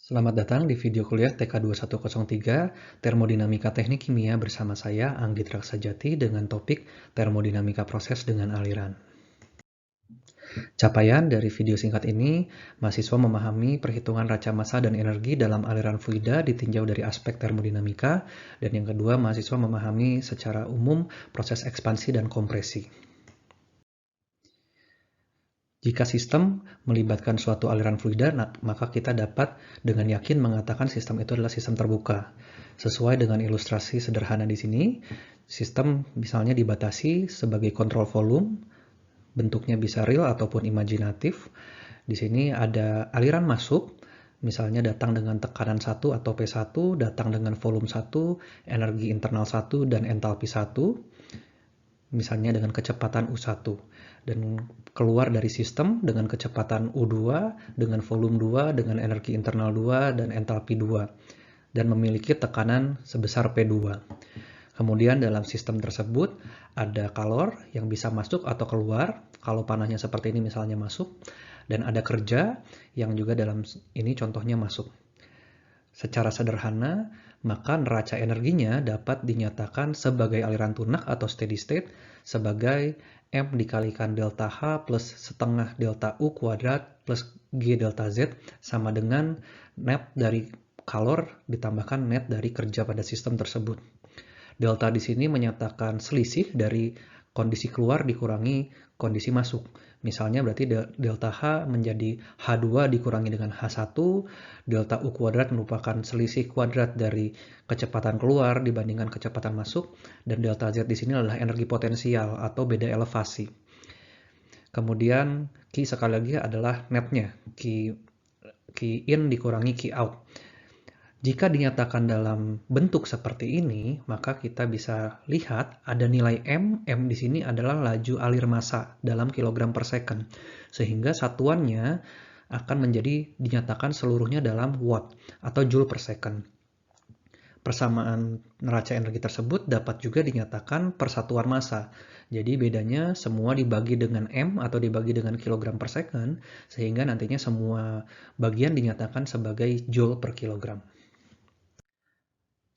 Selamat datang di video kuliah TK2103 Termodinamika Teknik Kimia bersama saya Anggi Traksajati dengan topik termodinamika proses dengan aliran. Capaian dari video singkat ini, mahasiswa memahami perhitungan raca massa dan energi dalam aliran fluida ditinjau dari aspek termodinamika, dan yang kedua, mahasiswa memahami secara umum proses ekspansi dan kompresi. Jika sistem melibatkan suatu aliran fluida, maka kita dapat dengan yakin mengatakan sistem itu adalah sistem terbuka. Sesuai dengan ilustrasi sederhana di sini, sistem misalnya dibatasi sebagai kontrol volume, bentuknya bisa real ataupun imajinatif. Di sini ada aliran masuk, misalnya datang dengan tekanan 1 atau P1, datang dengan volume 1, energi internal 1, dan entalpi 1. Misalnya dengan kecepatan U1, dan keluar dari sistem dengan kecepatan U2, dengan volume 2, dengan energi internal 2, dan entalpi 2, dan memiliki tekanan sebesar P2. Kemudian dalam sistem tersebut ada kalor yang bisa masuk atau keluar, kalau panahnya seperti ini misalnya masuk, dan ada kerja yang juga dalam ini contohnya masuk. Secara sederhana, maka neraca energinya dapat dinyatakan sebagai aliran tunak atau steady state sebagai M dikalikan delta H plus setengah delta U kuadrat plus G delta Z sama dengan net dari kalor ditambahkan net dari kerja pada sistem tersebut. Delta di sini menyatakan selisih dari kondisi keluar dikurangi kondisi masuk. Misalnya berarti delta H menjadi H2 dikurangi dengan H1, delta U kuadrat merupakan selisih kuadrat dari kecepatan keluar dibandingkan kecepatan masuk, dan delta Z di sini adalah energi potensial atau beda elevasi. Kemudian Q sekali lagi adalah netnya, Q in dikurangi Q out. Jika dinyatakan dalam bentuk seperti ini, maka kita bisa lihat ada nilai M. M di sini adalah laju alir massa dalam kilogram per second. Sehingga satuannya akan menjadi dinyatakan seluruhnya dalam watt atau joule per second. Persamaan neraca energi tersebut dapat juga dinyatakan persatuan massa. Jadi bedanya semua dibagi dengan M atau dibagi dengan kilogram per second, sehingga nantinya semua bagian dinyatakan sebagai joule per kilogram.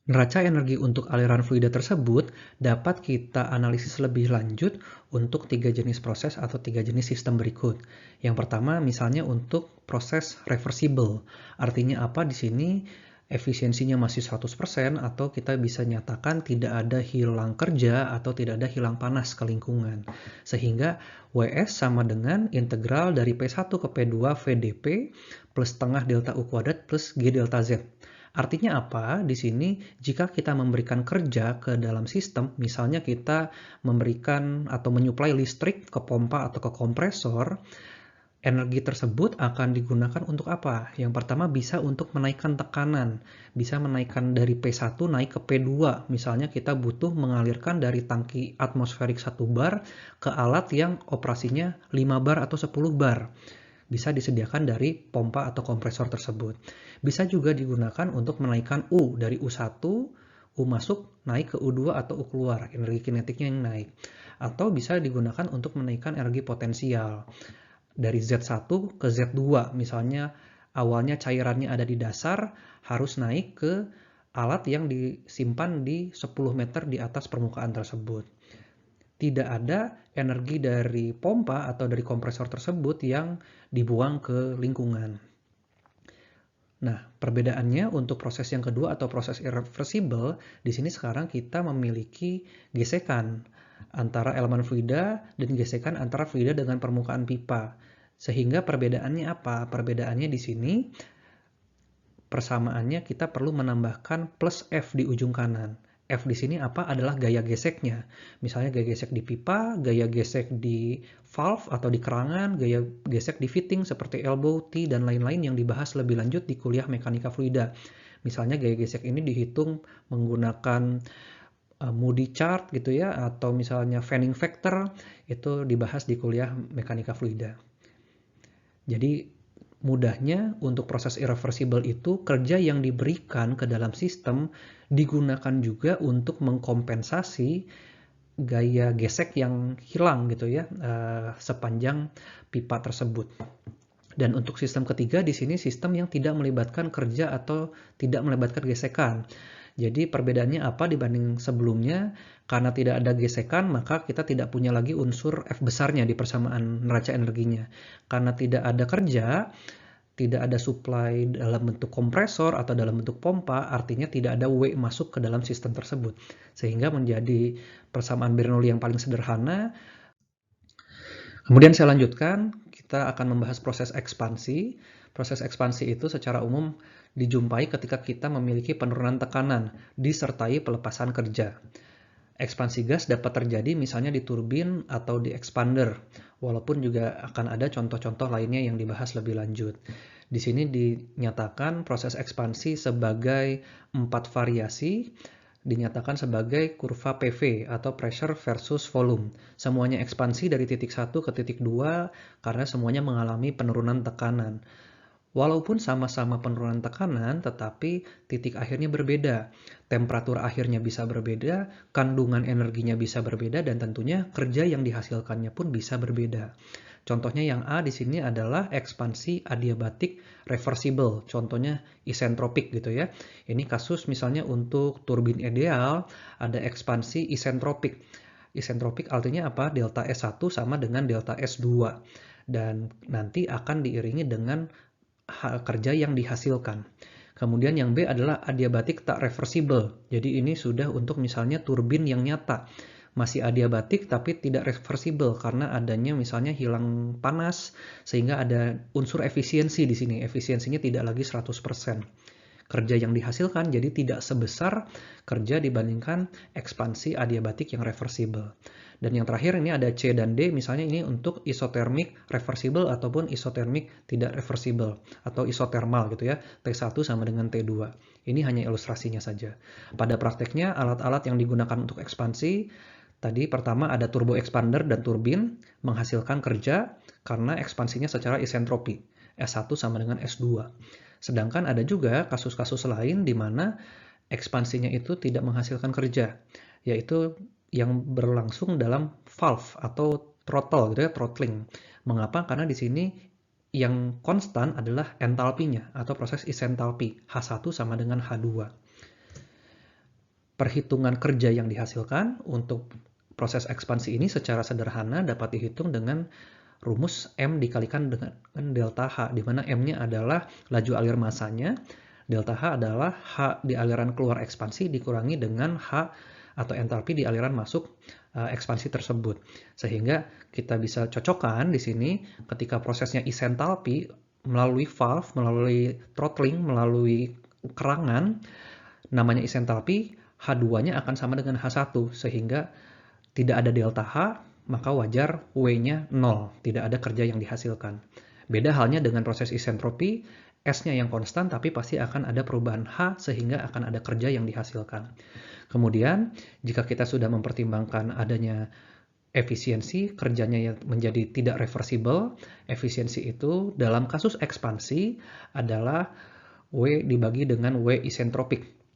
Neraca energi untuk aliran fluida tersebut dapat kita analisis lebih lanjut untuk 3 jenis proses atau 3 jenis sistem berikut. Yang pertama misalnya untuk proses reversible. Artinya apa di sini? Efisiensinya masih 100% atau kita bisa nyatakan tidak ada hilang kerja atau tidak ada hilang panas ke lingkungan. Sehingga WS sama dengan integral dari P1 ke P2 VdP plus setengah delta U kuadrat plus G delta Z. Artinya apa? Di sini jika kita memberikan kerja ke dalam sistem, misalnya kita memberikan atau menyuplai listrik ke pompa atau ke kompresor, energi tersebut akan digunakan untuk apa? Yang pertama bisa untuk menaikkan tekanan, bisa menaikkan dari P1 naik ke P2. Misalnya kita butuh mengalirkan dari tangki atmosferik 1 bar ke alat yang operasinya 5 bar atau 10 bar. Bisa disediakan dari pompa atau kompresor tersebut. Bisa juga digunakan untuk menaikkan U dari U1, U masuk naik ke U2 atau U keluar, energi kinetiknya yang naik. Atau bisa digunakan untuk menaikkan energi potensial dari Z1 ke Z2, misalnya awalnya cairannya ada di dasar, harus naik ke alat yang disimpan di 10 meter di atas permukaan tersebut. Tidak ada energi dari pompa atau dari kompresor tersebut yang dibuang ke lingkungan. Nah, perbedaannya untuk proses yang kedua atau proses irreversible, di sini sekarang kita memiliki gesekan antara elemen fluida dan gesekan antara fluida dengan permukaan pipa. Sehingga perbedaannya apa? Perbedaannya di sini, persamaannya kita perlu menambahkan plus F di ujung kanan. F di sini apa? Adalah gaya geseknya. Misalnya gaya gesek di pipa, gaya gesek di valve atau di kerangan, gaya gesek di fitting seperti elbow, T, dan lain-lain yang dibahas lebih lanjut di kuliah mekanika fluida. Misalnya gaya gesek ini dihitung menggunakan Moody chart gitu ya, atau misalnya fanning factor, itu dibahas di kuliah mekanika fluida. Jadi mudahnya untuk proses irreversible itu kerja yang diberikan ke dalam sistem digunakan juga untuk mengkompensasi gaya gesek yang hilang gitu ya sepanjang pipa tersebut. Dan untuk sistem ketiga di sini sistem yang tidak melibatkan kerja atau tidak melibatkan gesekan. Jadi perbedaannya apa dibanding sebelumnya? Karena tidak ada gesekan, maka kita tidak punya lagi unsur F besarnya di persamaan neraca energinya. Karena tidak ada kerja, tidak ada supply dalam bentuk kompresor atau dalam bentuk pompa, artinya tidak ada W masuk ke dalam sistem tersebut. Sehingga menjadi persamaan Bernoulli yang paling sederhana. Kemudian saya lanjutkan, kita akan membahas proses ekspansi. Proses ekspansi itu secara umum dijumpai ketika kita memiliki penurunan tekanan disertai pelepasan kerja. Ekspansi gas dapat terjadi misalnya di turbin atau di expander, walaupun juga akan ada contoh-contoh lainnya yang dibahas lebih lanjut. Di sini dinyatakan proses ekspansi sebagai 4 variasi, dinyatakan sebagai kurva PV atau pressure versus volume. Semuanya ekspansi dari titik 1 ke titik 2 karena semuanya mengalami penurunan tekanan. Walaupun sama-sama penurunan tekanan, tetapi titik akhirnya berbeda. Temperatur akhirnya bisa berbeda, kandungan energinya bisa berbeda, dan tentunya kerja yang dihasilkannya pun bisa berbeda. Contohnya yang A di sini adalah ekspansi adiabatik reversible, contohnya isentropik gitu ya. Ini kasus misalnya untuk turbin ideal ada ekspansi isentropik. Isentropik artinya apa? Delta S1 sama dengan delta S2. Dan nanti akan diiringi dengan kerja yang dihasilkan. Kemudian yang B adalah adiabatik tak reversible. Jadi ini sudah untuk misalnya turbin yang nyata. Masih adiabatik tapi tidak reversible karena adanya misalnya hilang panas sehingga ada unsur efisiensi di sini. Efisiensinya tidak lagi 100%. Kerja yang dihasilkan jadi tidak sebesar kerja dibandingkan ekspansi adiabatik yang reversible. Dan yang terakhir ini ada C dan D, misalnya ini untuk isotermik reversible ataupun isotermik tidak reversible atau isotermal gitu ya, T1 sama dengan T2. Ini hanya ilustrasinya saja. Pada prakteknya alat-alat yang digunakan untuk ekspansi, tadi pertama ada turbo expander dan turbin menghasilkan kerja karena ekspansinya secara isentropi, S1 sama dengan S2. Sedangkan ada juga kasus-kasus lain di mana ekspansinya itu tidak menghasilkan kerja, yaitu yang berlangsung dalam valve atau throttle gitu ya, throttling. Mengapa? Karena di sini yang konstan adalah entalpinya atau proses isentalpi, H1 sama dengan H2. Perhitungan kerja yang dihasilkan untuk proses ekspansi ini secara sederhana dapat dihitung dengan rumus M dikalikan dengan delta H, di mana M-nya adalah laju alir masanya, delta H adalah H di aliran keluar ekspansi dikurangi dengan H atau entalpi di aliran masuk ekspansi tersebut. Sehingga kita bisa cocokkan di sini ketika prosesnya isentalpi melalui valve, melalui throttling, melalui kerangan, namanya isentalpi, H2-nya akan sama dengan H1, sehingga tidak ada delta H, maka wajar W-nya 0, tidak ada kerja yang dihasilkan. Beda halnya dengan proses isentropi, S-nya yang konstan tapi pasti akan ada perubahan H sehingga akan ada kerja yang dihasilkan. Kemudian, jika kita sudah mempertimbangkan adanya efisiensi, kerjanya yang menjadi tidak reversible, efisiensi itu dalam kasus ekspansi adalah W dibagi dengan W isentropik.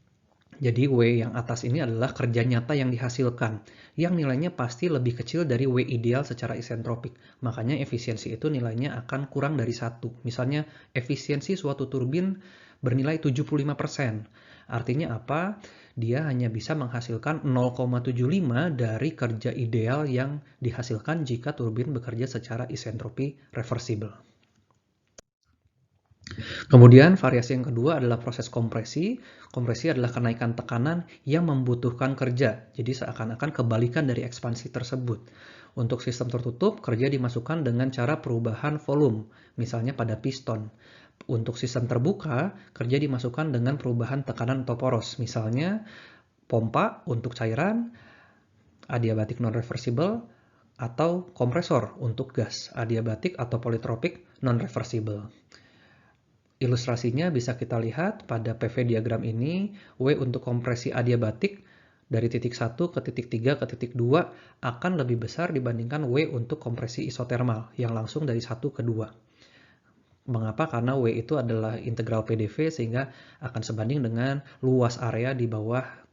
Jadi W yang atas ini adalah kerja nyata yang dihasilkan, yang nilainya pasti lebih kecil dari W ideal secara isentropik. Makanya efisiensi itu nilainya akan kurang dari 1. Misalnya efisiensi suatu turbin bernilai 75%. Artinya apa? Dia hanya bisa menghasilkan 0,75 dari kerja ideal yang dihasilkan jika turbin bekerja secara isentropi reversible. Kemudian variasi yang kedua adalah proses kompresi. Kompresi adalah kenaikan tekanan yang membutuhkan kerja. Jadi seakan-akan kebalikan dari ekspansi tersebut. Untuk sistem tertutup, kerja dimasukkan dengan cara perubahan volume, misalnya pada piston. Untuk sistem terbuka, kerja dimasukkan dengan perubahan tekanan atau poros, misalnya pompa untuk cairan, adiabatik non-reversible, atau kompresor untuk gas, adiabatik atau polytropic non-reversible. Ilustrasinya bisa kita lihat pada PV diagram ini, W untuk kompresi adiabatik dari titik 1 ke titik 3 ke titik 2 akan lebih besar dibandingkan W untuk kompresi isotermal yang langsung dari 1 ke 2. Mengapa? Karena W itu adalah integral PDV sehingga akan sebanding dengan luas area di bawah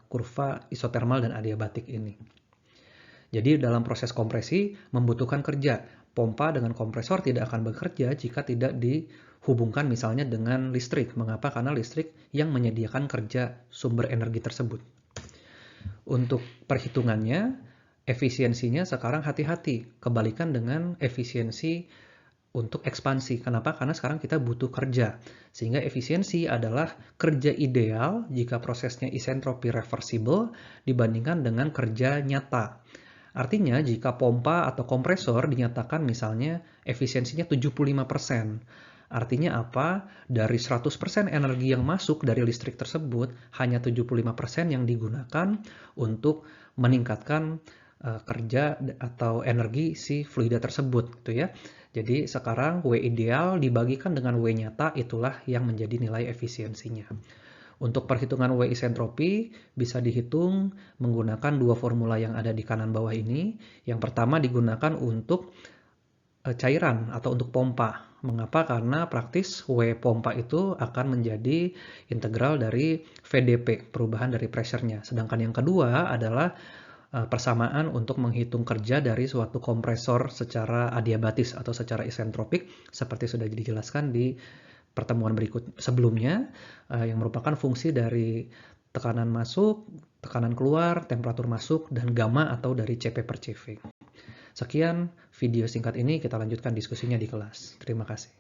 kurva isotermal dan adiabatik ini. Jadi dalam proses kompresi membutuhkan kerja. pompa dengan kompresor tidak akan bekerja jika tidak dihubungkan misalnya dengan listrik. Mengapa? Karena listrik yang menyediakan kerja sumber energi tersebut. Untuk perhitungannya, efisiensinya sekarang hati-hati. Kebalikan dengan efisiensi untuk ekspansi. Kenapa? Karena sekarang kita butuh kerja. Sehingga efisiensi adalah kerja ideal jika prosesnya isentropi reversible dibandingkan dengan kerja nyata. Artinya jika pompa atau kompresor dinyatakan misalnya efisiensinya 75%. Artinya apa? Dari 100% energi yang masuk dari listrik tersebut, hanya 75% yang digunakan untuk meningkatkan kerja atau energi si fluida tersebut gitu ya. Jadi sekarang W ideal dibagikan dengan W nyata, itulah yang menjadi nilai efisiensinya. Untuk perhitungan W isentropi bisa dihitung menggunakan dua formula yang ada di kanan bawah ini. Yang pertama digunakan untuk cairan atau untuk pompa. Mengapa? Karena praktis W pompa itu akan menjadi integral dari VDP, perubahan dari pressure-nya. Sedangkan yang kedua adalah persamaan untuk menghitung kerja dari suatu kompresor secara adiabatis atau secara isentropik seperti sudah dijelaskan di pertemuan berikut sebelumnya, yang merupakan fungsi dari tekanan masuk, tekanan keluar, temperatur masuk, dan gamma atau dari CP per CV. Sekian video singkat ini, kita lanjutkan diskusinya di kelas. Terima kasih.